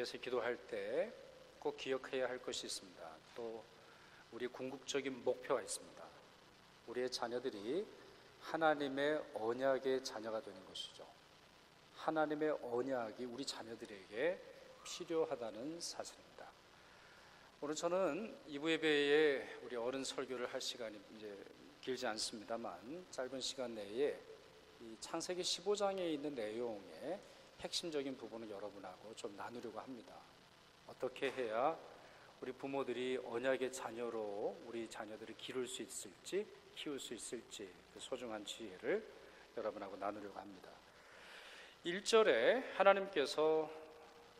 위해서 기도할 때 꼭 기억해야 할 것이 있습니다. 또 우리 궁극적인 목표가 있습니다. 우리의 자녀들이 하나님의 언약의 자녀가 되는 것이죠. 하나님의 언약이 우리 자녀들에게 필요하다는 사실입니다. 오늘 저는 2부 예배에 우리 어른 설교를 할 시간이 이제 길지 않습니다만 짧은 시간 내에 이 창세기 15장에 있는 내용의 핵심적인 부분을 여러분하고 좀 나누려고 합니다. 어떻게 해야 우리 부모들이 언약의 자녀로 우리 자녀들을 기를 수 있을지, 키울 수 있을지 그 소중한 지혜를 여러분하고 나누려고 합니다. 1절에 하나님께서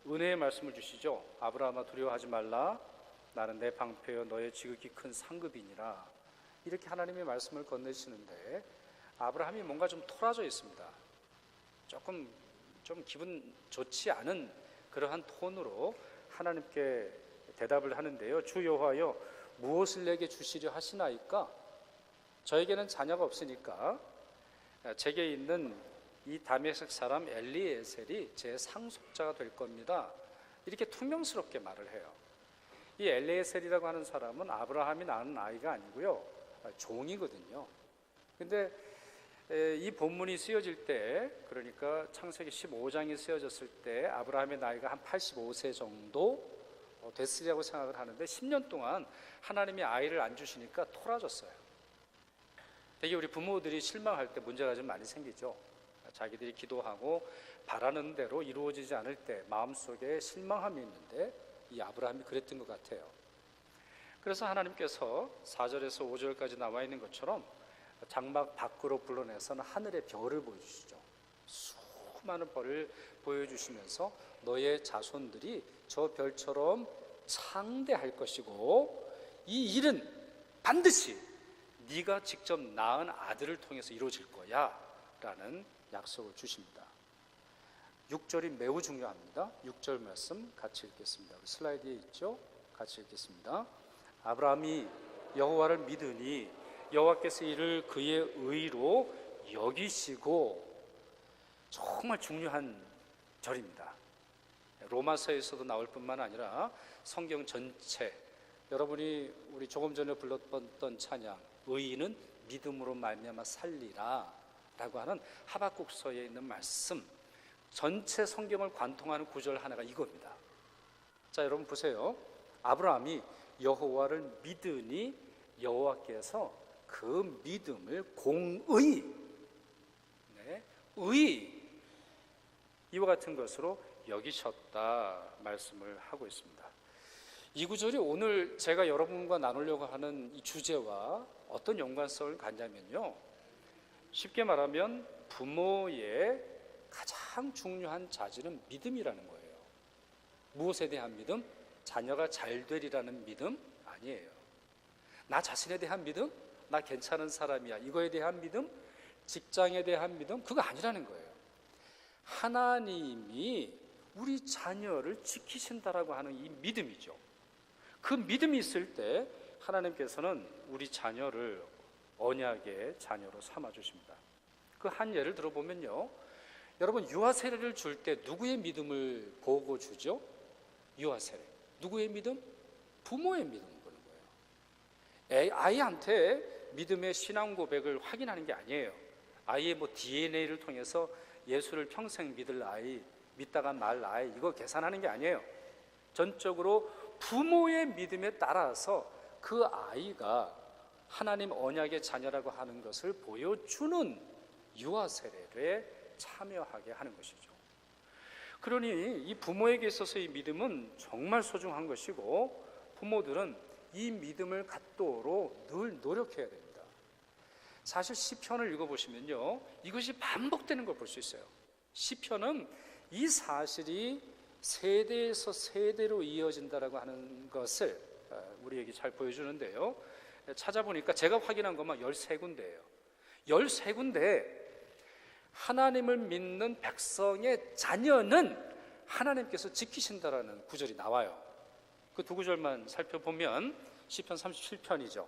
은혜의 말씀을 주시죠. 아브라함아 두려워하지 말라. 나는 내 방패여 너의 지극히 큰 상급이니라. 이렇게 하나님의 말씀을 건네시는데 아브라함이 뭔가 좀 토라져 있습니다. 조금 좀 기분 좋지 않은 그러한 톤으로 하나님께 대답을 하는데요. 주 여호와여 무엇을 내게 주시려 하시나이까? 저에게는 자녀가 없으니까 제게 있는 이 다메섹 사람 엘리에셀이 제 상속자가 될 겁니다. 이렇게 퉁명스럽게 말을 해요. 이 엘리에셀이라고 하는 사람은 아브라함이 낳은 아이가 아니고요, 종이거든요. 근데 이 본문이 쓰여질 때, 그러니까 창세기 15장이 쓰여졌을 때 아브라함의 나이가 한 85세 정도 됐으리라고 생각을 하는데 10년 동안 하나님이 아이를 안 주시니까 토라졌어요. 되게 우리 부모들이 실망할 때 문제가 좀 많이 생기죠. 자기들이 기도하고 바라는 대로 이루어지지 않을 때 마음속에 실망함이 있는데 이 아브라함이 그랬던 것 같아요. 그래서 하나님께서 4절에서 5절까지 나와 있는 것처럼 장막 밖으로 불러내서는 하늘의 별을 보여주시죠. 수많은 별을 보여주시면서 너의 자손들이 저 별처럼 창대할 것이고 이 일은 반드시 네가 직접 낳은 아들을 통해서 이루어질 거야 라는 약속을 주십니다. 6절이 매우 중요합니다. 6절 말씀 같이 읽겠습니다. 슬라이드에 있죠? 같이 읽겠습니다. 아브라함이 여호와를 믿으니 여호와께서 이를 그의 의로 여기시고, 정말 중요한 절입니다. 로마서에서도 나올 뿐만 아니라 성경 전체, 여러분이 우리 조금 전에 불렀던 찬양 의인은 믿음으로 말미암아 살리라 라고 하는 하박국서에 있는 말씀, 전체 성경을 관통하는 구절 하나가 이겁니다. 자, 여러분 보세요. 아브라함이 여호와를 믿으니 여호와께서 그 믿음을 공의, 의, 이와 같은 것으로 여기셨다 말씀을 하고 있습니다. 이 구절이 오늘 제가 여러분과 나누려고 하는 이 주제와 어떤 연관성을 갖냐면요, 쉽게 말하면 부모의 가장 중요한 자질은 믿음이라는 거예요. 무엇에 대한 믿음? 자녀가 잘 되리라는 믿음? 아니에요. 나 자신에 대한 믿음? 나 괜찮은 사람이야, 이거에 대한 믿음? 직장에 대한 믿음? 그거 아니라는 거예요. 하나님이 우리 자녀를 지키신다라고 하는 이 믿음이죠. 그 믿음이 있을 때 하나님께서는 우리 자녀를 언약의 자녀로 삼아주십니다. 그 한 예를 들어보면요, 여러분 유아 세례를 줄 때 누구의 믿음을 보고 주죠? 유아 세례. 누구의 믿음? 부모의 믿음을 보는 거예요. 아이한테 믿음의 신앙 고백을 확인하는 게 아니에요. 아이의 DNA를 통해서 예수를 평생 믿을 아이, 믿다가 말 아이, 이거 계산하는 게 아니에요. 전적으로 부모의 믿음에 따라서 그 아이가 하나님 언약의 자녀라고 하는 것을 보여주는 유아 세례에 참여하게 하는 것이죠. 그러니 이 부모에게 있어서 이 믿음은 정말 소중한 것이고, 부모들은 이 믿음을 갖도록 늘 노력해야 됩니다. 사실 시편을 읽어보시면요, 이것이 반복되는 걸 볼 수 있어요. 시편은 이 사실이 세대에서 세대로 이어진다라고 하는 것을 우리에게 잘 보여주는데요, 찾아보니까 제가 확인한 것만 13군데예요. 13군데 하나님을 믿는 백성의 자녀는 하나님께서 지키신다라는 구절이 나와요. 그 두 구절만 살펴보면 시편 37편이죠.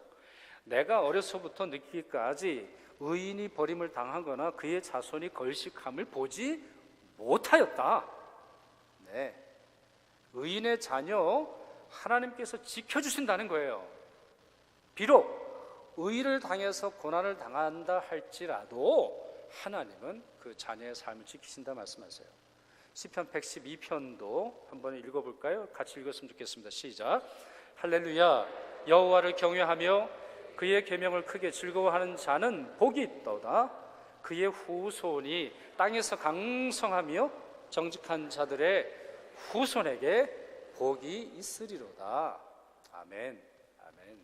내가 어려서부터 늙기까지 의인이 버림을 당하거나 그의 자손이 걸식함을 보지 못하였다. 네, 의인의 자녀 하나님께서 지켜주신다는 거예요. 비록 의를 당해서 고난을 당한다 할지라도 하나님은 그 자녀의 삶을 지키신다 말씀하세요. 시편 112편도 한번 읽어볼까요? 같이 읽었으면 좋겠습니다. 시작. 할렐루야. 여호와를 경외하며 그의 계명을 크게 즐거워하는 자는 복이 있도다. 그의 후손이 땅에서 강성하며 정직한 자들의 후손에게 복이 있으리로다. 아멘. 아멘.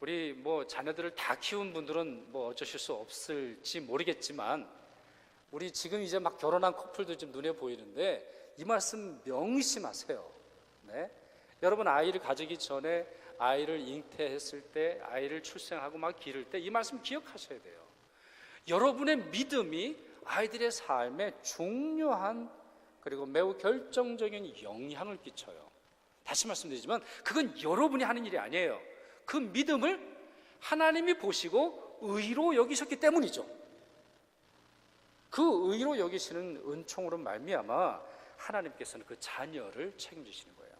우리 자녀들을 다 키운 분들은 어쩌실 수 없을지 모르겠지만, 우리 지금 이제 막 결혼한 커플도 좀 눈에 보이는데 이 말씀 명심하세요. 네? 여러분 아이를 가지기 전에, 아이를 잉태했을 때, 아이를 출생하고 막 기를 때 이 말씀 기억하셔야 돼요. 여러분의 믿음이 아이들의 삶에 중요한, 그리고 매우 결정적인 영향을 끼쳐요. 다시 말씀드리지만 그건 여러분이 하는 일이 아니에요. 그 믿음을 하나님이 보시고 의로 여기셨기 때문이죠. 그 의로 여기시는 은총으로 말미암아 하나님께서는 그 자녀를 책임지시는 거예요.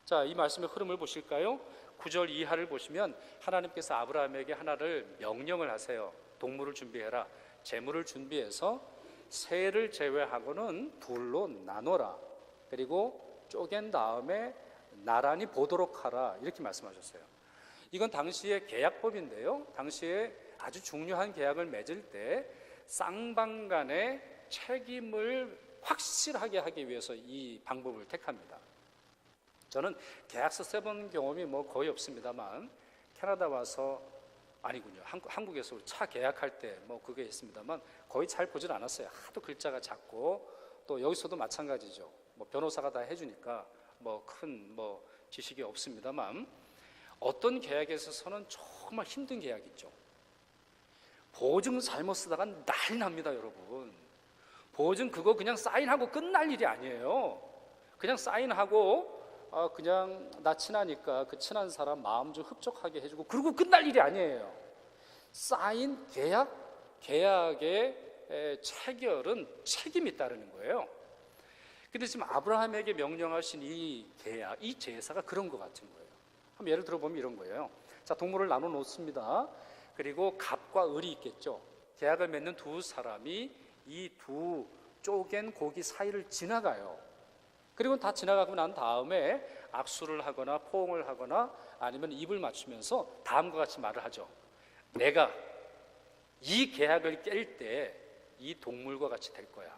자, 이 말씀의 흐름을 보실까요? 9절 이하를 보시면 하나님께서 아브라함에게 하나를 명령을 하세요. 동물을 준비해라. 제물을 준비해서 새를 제외하고는 둘로 나눠라. 그리고 쪼갠 다음에 나란히 보도록 하라. 이렇게 말씀하셨어요. 이건 당시의 계약법인데요, 당시에 아주 중요한 계약을 맺을 때 쌍방 간의 책임을 확실하게 하기 위해서 이 방법을 택합니다. 저는 계약서 써본 경험이 거의 없습니다만, 캐나다 와서, 아니군요, 한국에서 차 계약할 때 그게 있습니다만 거의 잘 보질 않았어요. 하도 글자가 작고, 또 여기서도 마찬가지죠. 변호사가 다 해주니까 큰 지식이 없습니다만, 어떤 계약에 있어서는 정말 힘든 계약이 있죠. 보증 잘못 쓰다가 난리 납니다, 여러분. 보증 그거 그냥 사인하고 끝날 일이 아니에요. 그냥 사인하고 그냥 나 친하니까 그 친한 사람 마음 좀 흡족하게 해주고 그러고 끝날 일이 아니에요. 사인 계약의 체결은 책임이 따르는 거예요. 근데 지금 아브라함에게 명령하신 이 계약, 이 제사가 그런 것 같은 거예요. 한번 예를 들어보면 이런 거예요. 자, 동물을 나눠 놓습니다. 그리고 갑과 을이 있겠죠. 계약을 맺는 두 사람이 이 두 쪼갠 고기 사이를 지나가요. 그리고 다 지나가고 난 다음에 악수를 하거나 포옹을 하거나 아니면 입을 맞추면서 다음과 같이 말을 하죠. 내가 이 계약을 깰 때 이 동물과 같이 될 거야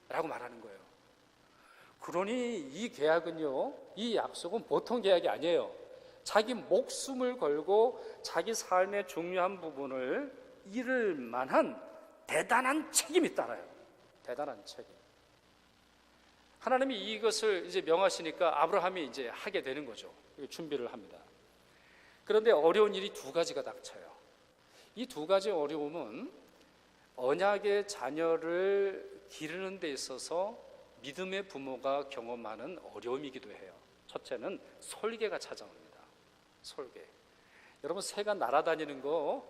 라고 말하는 거예요. 그러니 이 계약은요, 이 약속은 보통 계약이 아니에요. 자기 목숨을 걸고 자기 삶의 중요한 부분을 잃을 만한 대단한 책임이 따라요. 대단한 책임. 하나님이 이것을 이제 명하시니까 아브라함이 이제 하게 되는 거죠. 준비를 합니다. 그런데 어려운 일이 두 가지가 닥쳐요. 이 두 가지 어려움은 언약의 자녀를 기르는 데 있어서 믿음의 부모가 경험하는 어려움이기도 해요. 첫째는 솔개가 찾아옵니다. 솔개. 여러분, 새가 날아다니는 거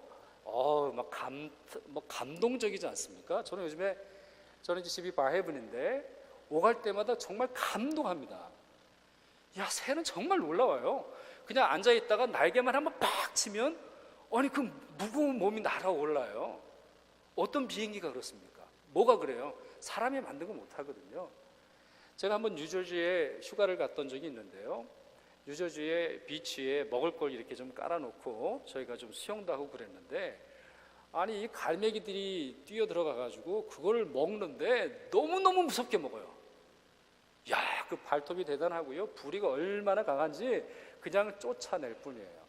감동적이지 않습니까? 저는 이제 집이 바헤븐인데 오갈 때마다 정말 감동합니다. 야, 새는 정말 놀라워요. 그냥 앉아있다가 날개만 한번 팍 치면 그 무거운 몸이 날아올라요. 어떤 비행기가 그렇습니까? 뭐가 그래요? 사람이 만든 거 못하거든요. 제가 한번 뉴저지에 휴가를 갔던 적이 있는데요, 뉴저지의 비치에 먹을 걸 이렇게 좀 깔아놓고 저희가 좀 수영도 하고 그랬는데, 아니 이 갈매기들이 뛰어들어가 가지고 그걸 먹는데 너무너무 무섭게 먹어요. 야, 그 발톱이 대단하고요, 부리가 얼마나 강한지 그냥 쫓아낼 뿐이에요.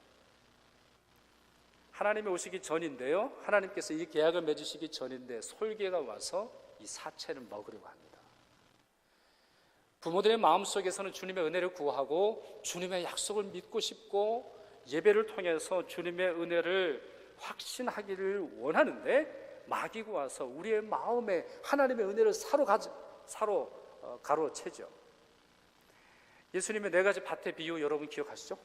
하나님이 오시기 전인데요, 하나님께서 이 계약을 맺으시기 전인데 솔개가 와서 이 사체를 먹으려고 합니다. 부모들의 마음속에서는 주님의 은혜를 구하고 주님의 약속을 믿고 싶고 예배를 통해서 주님의 은혜를 확신하기를 원하는데, 마귀가 와서 우리의 마음에 하나님의 은혜를 가로채죠. 예수님의 네 가지 밭의 비유 여러분 기억하시죠?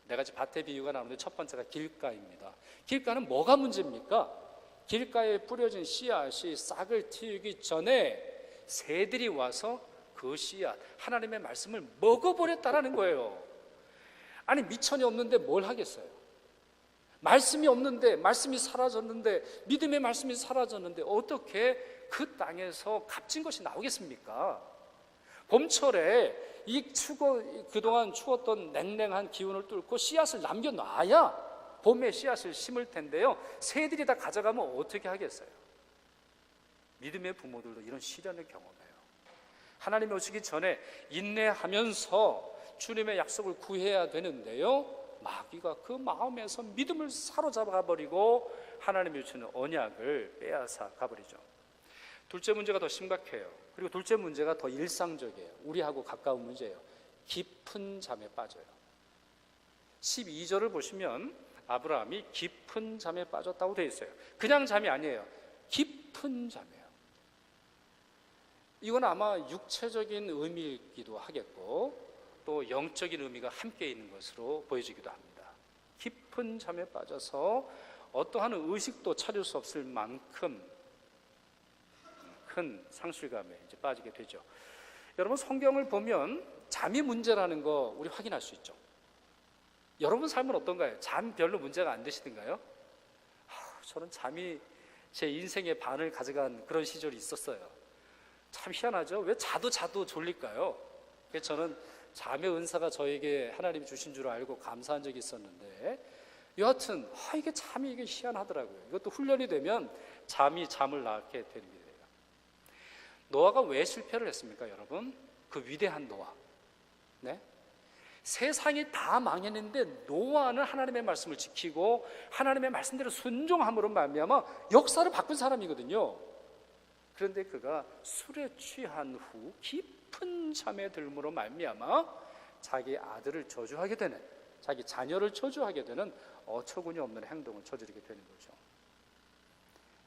네 가지 밭의 비유가 나오는데 첫 번째가 길가입니다. 길가는 뭐가 문제입니까? 길가에 뿌려진 씨앗이 싹을 틔우기 전에 새들이 와서 그 그 씨앗, 하나님의 말씀을 먹어버렸다라는 거예요. 아니 미천이 없는데 뭘 하겠어요? 말씀이 없는데, 말씀이 사라졌는데, 믿음의 말씀이 사라졌는데 어떻게 그 땅에서 값진 것이 나오겠습니까? 봄철에 그동안 추웠던 냉랭한 기운을 뚫고 씨앗을 남겨놔야 봄에 씨앗을 심을 텐데요, 새들이 다 가져가면 어떻게 하겠어요? 믿음의 부모들도 이런 시련을 경험해요. 하나님이 오시기 전에 인내하면서 주님의 약속을 구해야 되는데요, 마귀가 그 마음에서 믿음을 사로잡아 버리고 하나님이 주시는 언약을 빼앗아 가버리죠. 둘째 문제가 더 심각해요. 그리고 둘째 문제가 더 일상적이에요. 우리하고 가까운 문제예요. 깊은 잠에 빠져요. 12절을 보시면 아브라함이 깊은 잠에 빠졌다고 되어 있어요. 그냥 잠이 아니에요. 깊은 잠이에요. 이건 아마 육체적인 의미이기도 하겠고 또 영적인 의미가 함께 있는 것으로 보여지기도 합니다. 깊은 잠에 빠져서 어떠한 의식도 차릴 수 없을 만큼 큰 상실감에 이제 빠지게 되죠. 여러분, 성경을 보면 잠이 문제라는 거 우리 확인할 수 있죠. 여러분 삶은 어떤가요? 잠 별로 문제가 안 되시던가요? 저는 잠이 제 인생의 반을 가져간 그런 시절이 있었어요. 참 희한하죠? 왜 자도 졸릴까요? 그래서 저는 잠의 은사가 저에게 하나님이 주신 줄 알고 감사한 적이 있었는데, 여하튼 이게 잠이 이게 희한하더라고요. 이것도 훈련이 되면 잠을 낳게 되는 거예요. 노아가 왜 실패를 했습니까, 여러분? 그 위대한 노아. 네? 세상이 다 망했는데 노아는 하나님의 말씀을 지키고 하나님의 말씀대로 순종함으로 말미암아 역사를 바꾼 사람이거든요. 그런데 그가 술에 취한 후 깊은 잠에 들므로 말미암아 자기 아들을 저주하게 되는, 자기 자녀를 저주하게 되는 어처구니 없는 행동을 저지르게 되는 거죠.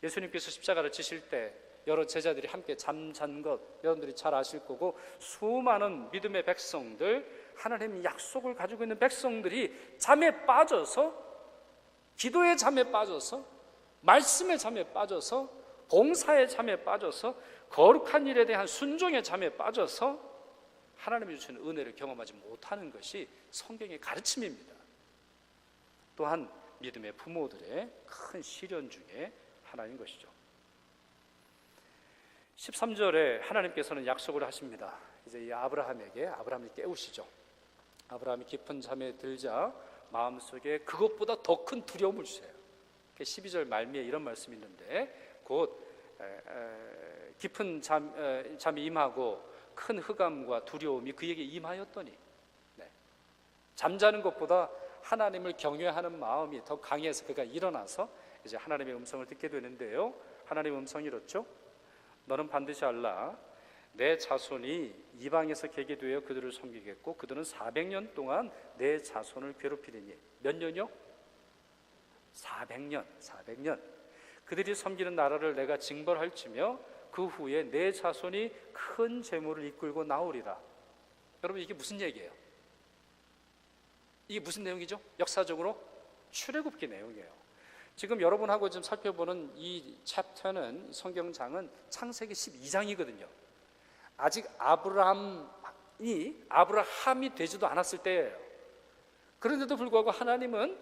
예수님께서 십자가를 지실 때 여러 제자들이 함께 잠잔 것 여러분들이 잘 아실 거고, 수많은 믿음의 백성들, 하나님의 약속을 가지고 있는 백성들이 잠에 빠져서, 기도의 잠에 빠져서, 말씀의 잠에 빠져서, 봉사의 잠에 빠져서, 거룩한 일에 대한 순종의 잠에 빠져서 하나님이 주시는 은혜를 경험하지 못하는 것이 성경의 가르침입니다. 또한 믿음의 부모들의 큰 시련 중에 하나인 것이죠. 13절에 하나님께서는 약속을 하십니다. 이제 이 아브라함을 깨우시죠. 아브라함이 깊은 잠에 들자 마음속에 그것보다 더 큰 두려움을 주세요. 12절 말미에 이런 말씀이 있는데, 곧 깊은 잠이 임하고 큰 흑암과 두려움이 그에게 임하였더니, 잠자는 것보다 하나님을 경외하는 마음이 더 강해서 그가 일어나서 이제 하나님의 음성을 듣게 되는데요, 하나님의 음성이 이렇죠. 너는 반드시 알라. 내 자손이 이방에서 개게 되어 그들을 섬기겠고 그들은 400년 동안 내 자손을 괴롭히리니. 몇 년이요? 400년. 그들이 섬기는 나라를 내가 징벌할지며 그 후에 내 자손이 큰 재물을 이끌고 나오리라. 여러분, 이게 무슨 얘기예요? 이게 무슨 내용이죠? 역사적으로 출애굽기 내용이에요. 지금 여러분하고 좀 살펴보는 이 챕터는, 성경장은 창세기 12장이거든요. 아직 아브라함이 되지도 않았을 때예요. 그런데도 불구하고 하나님은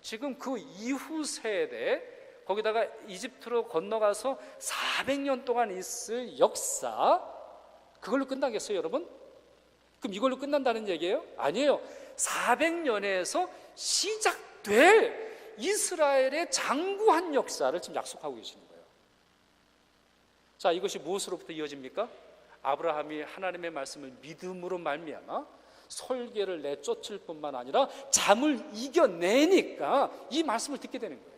지금 그 이후 세대, 거기다가 이집트로 건너가서 400년 동안 있을 역사, 그걸로 끝나겠어요, 여러분? 그럼 이걸로 끝난다는 얘기예요? 아니에요. 400년에서 시작될 이스라엘의 장구한 역사를 지금 약속하고 계시는 거예요. 자, 이것이 무엇으로부터 이어집니까? 아브라함이 하나님의 말씀을 믿음으로 말미암아 설계를 내쫓을 뿐만 아니라 잠을 이겨내니까 이 말씀을 듣게 되는 거예요.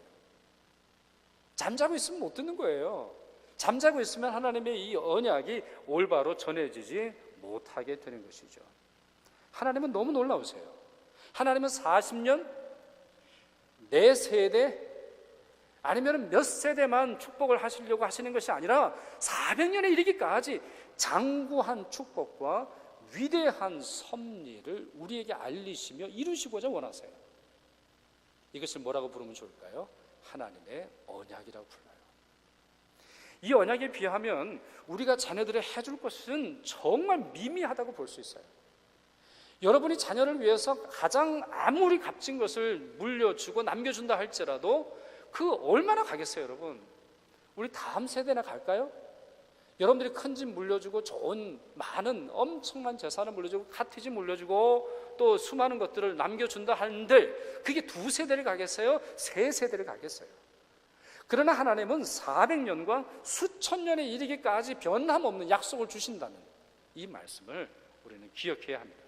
잠자고 있으면 못 듣는 거예요. 잠자고 있으면 하나님의 이 언약이 올바로 전해지지 못하게 되는 것이죠. 하나님은 너무 놀라우세요. 하나님은 40년, 내 세대, 아니면 몇 세대만 축복을 하시려고 하시는 것이 아니라 400년에 이르기까지 장구한 축복과 위대한 섭리를 우리에게 알리시며 이루시고자 원하세요. 이것을 뭐라고 부르면 좋을까요? 하나님의 언약이라고 불러요. 이 언약에 비하면 우리가 자녀들에 해줄 것은 정말 미미하다고 볼 수 있어요. 여러분이 자녀를 위해서 가장 아무리 값진 것을 물려주고 남겨준다 할지라도 그 얼마나 가겠어요, 여러분? 우리 다음 세대나 갈까요? 여러분들이 큰 집 물려주고 좋은 많은 엄청난 재산을 물려주고 카티지 물려주고 또 수많은 것들을 남겨준다 한들 그게 두 세대를 가겠어요? 세 세대를 가겠어요? 그러나 하나님은 400년과 수천 년에 이르기까지 변함없는 약속을 주신다는 이 말씀을 우리는 기억해야 합니다.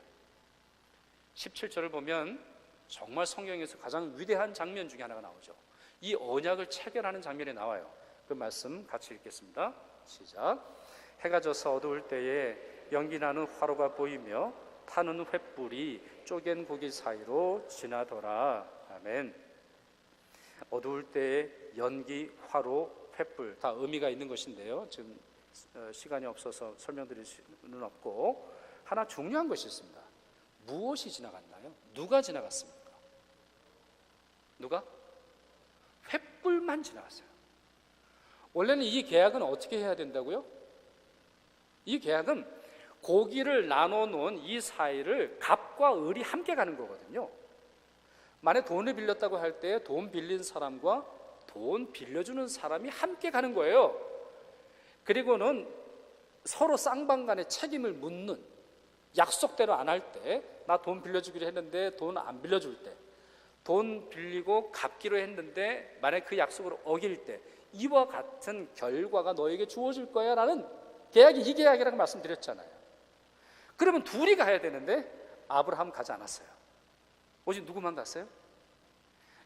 17절을 보면 정말 성경에서 가장 위대한 장면 중에 하나가 나오죠. 이 언약을 체결하는 장면이 나와요. 그 말씀 같이 읽겠습니다. 시작. 해가 져서 어두울 때에 연기나는 화로가 보이며 타는 횃불이 쪼갠 고기 사이로 지나더라. 아멘. 어두울 때에 연기, 화로, 횃불 다 의미가 있는 것인데요. 지금 시간이 없어서 설명드릴 수는 없고 하나 중요한 것이 있습니다. 무엇이 지나갔나요? 누가 지나갔습니까? 누가? 횃불만 지나갔어요. 원래는 이 계약은 어떻게 해야 된다고요? 이 계약은 고기를 나눠 놓은 이 사이를 갑과 을이 함께 가는 거거든요. 만약 돈을 빌렸다고 할 때 돈 빌린 사람과 돈 빌려주는 사람이 함께 가는 거예요. 그리고는 서로 쌍방간의 책임을 묻는, 약속대로 안 할 때, 나 돈 빌려주기로 했는데 돈 안 빌려줄 때, 돈 빌리고 갚기로 했는데 만약 그 약속을 어길 때 이와 같은 결과가 너에게 주어질 거야 라는 계약이 이 계약이라고 말씀드렸잖아요. 그러면 둘이 가야 되는데 아브라함 가지 않았어요. 오직 누구만 갔어요?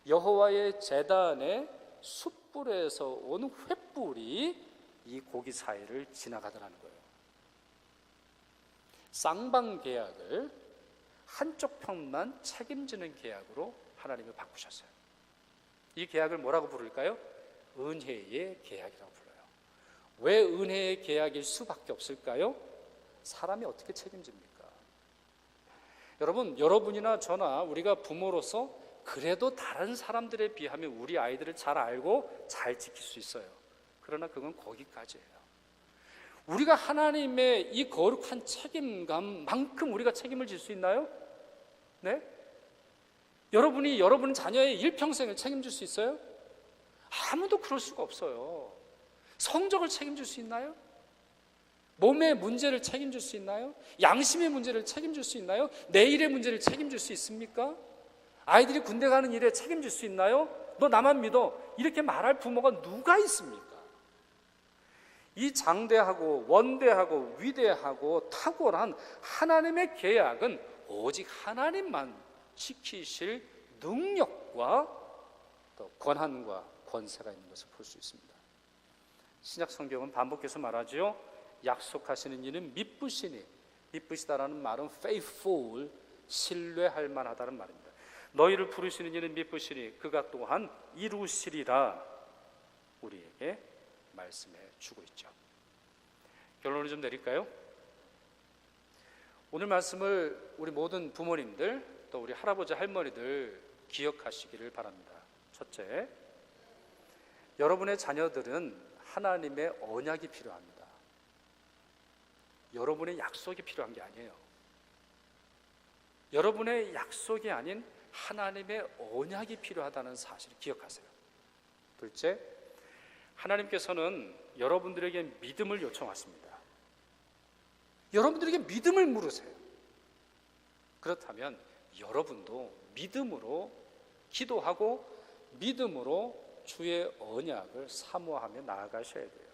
여호와의 제단의 숯불에서 온 횃불이 이 고기 사이를 지나가더라는 거예요. 쌍방 계약을 한쪽 편만 책임지는 계약으로 하나님이 바꾸셨어요. 이 계약을 뭐라고 부를까요? 은혜의 계약이라고 불러요. 왜 은혜의 계약일 수밖에 없을까요? 사람이 어떻게 책임집니까? 여러분, 여러분이나 저나 우리가 부모로서 그래도 다른 사람들에 비하면 우리 아이들을 잘 알고 잘 지킬 수 있어요. 그러나 그건 거기까지예요. 우리가 하나님의 이 거룩한 책임감만큼 우리가 책임을 질 수 있나요? 네? 여러분이 여러분 자녀의 일평생을 책임질 수 있어요? 아무도 그럴 수가 없어요. 성적을 책임질 수 있나요? 몸의 문제를 책임질 수 있나요? 양심의 문제를 책임질 수 있나요? 내일의 문제를 책임질 수 있습니까? 아이들이 군대 가는 일에 책임질 수 있나요? 너 나만 믿어. 이렇게 말할 부모가 누가 있습니까? 이 장대하고 원대하고 위대하고 탁월한 하나님의 계약은 오직 하나님만 지키실 능력과 또 권한과 권세가 있는 것을 볼 수 있습니다. 신약 성경은 반복해서 말하지요. 약속하시는 이는 미쁘시니, 미쁘시다라는 말은 faithful, 신뢰할 만하다는 말입니다. 너희를 부르시는 이는 미쁘시니 그가 또한 이루시리라 우리에게 말씀해 주고 있죠. 결론을 좀 내릴까요? 오늘 말씀을 우리 모든 부모님들 또 우리 할아버지 할머니들 기억하시기를 바랍니다. 첫째, 여러분의 자녀들은 하나님의 언약이 필요합니다. 여러분의 약속이 필요한 게 아니에요. 여러분의 약속이 아닌 하나님의 언약이 필요하다는 사실을 기억하세요. 둘째, 하나님께서는 여러분들에게 믿음을 요청하십니다. 여러분들에게 믿음을 물으세요. 그렇다면 여러분도 믿음으로 기도하고 믿음으로 주의 언약을 사모하며 나아가셔야 돼요.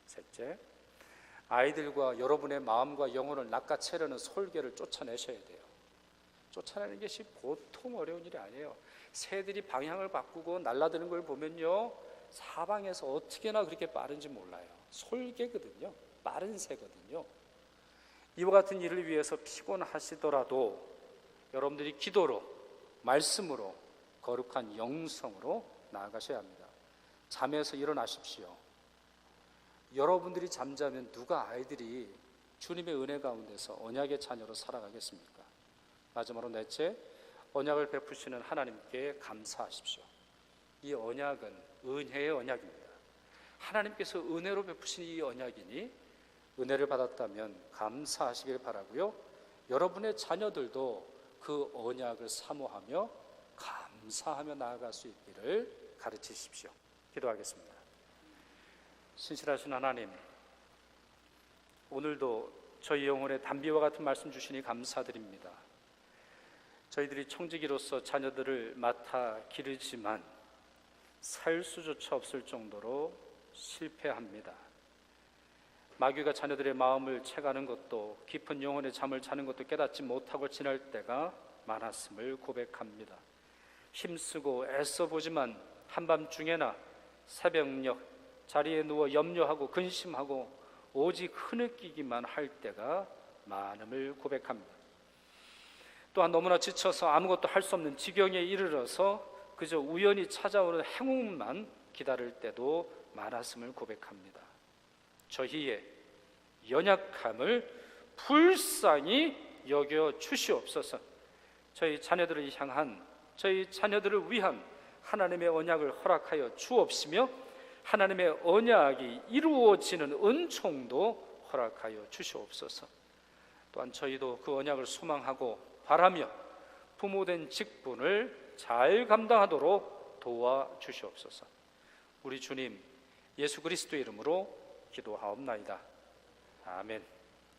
셋째, 아이들과 여러분의 마음과 영혼을 낚아채려는 솔개를 쫓아내셔야 돼요. 쫓아내는 것이 보통 어려운 일이 아니에요. 새들이 방향을 바꾸고 날아드는 걸 보면요, 사방에서 어떻게나 그렇게 빠른지 몰라요. 솔개거든요. 빠른 새거든요. 이와 같은 일을 위해서 피곤하시더라도 여러분들이 기도로, 말씀으로, 거룩한 영성으로 나아가셔야 합니다. 잠에서 일어나십시오. 여러분들이 잠자면 누가 아이들이 주님의 은혜 가운데서 언약의 자녀로 살아가겠습니까? 마지막으로 넷째, 언약을 베푸시는 하나님께 감사하십시오. 이 언약은 은혜의 언약입니다. 하나님께서 은혜로 베푸신 이 언약이니 은혜를 받았다면 감사하시길 바라고요. 여러분의 자녀들도 그 언약을 사모하며 감사하며 나아갈 수 있기를 가르치십시오. 기도하겠습니다. 신실하신 하나님, 오늘도 저희 영혼의 단비와 같은 말씀 주시니 감사드립니다. 저희들이 청지기로서 자녀들을 맡아 기르지만 살 수조차 없을 정도로 실패합니다. 마귀가 자녀들의 마음을 채가는 것도, 깊은 영혼의 잠을 자는 것도 깨닫지 못하고 지날 때가 많았음을 고백합니다. 힘쓰고 애써보지만 한밤중에나 새벽녘 자리에 누워 염려하고 근심하고 오직 흐느끼기만 할 때가 많음을 고백합니다. 또한 너무나 지쳐서 아무것도 할 수 없는 지경에 이르러서 그저 우연히 찾아오는 행운만 기다릴 때도 많았음을 고백합니다. 저희의 연약함을 불쌍히 여겨 주시옵소서. 저희 자녀들을 향한, 저희 자녀들을 위한 하나님의 언약을 허락하여 주옵시며 하나님의 언약이 이루어지는 은총도 허락하여 주시옵소서. 또한 저희도 그 언약을 소망하고 바라며 부모된 직분을 잘 감당하도록 도와주시옵소서. 우리 주님 예수 그리스도의 이름으로 기도하옵나이다. 아멘.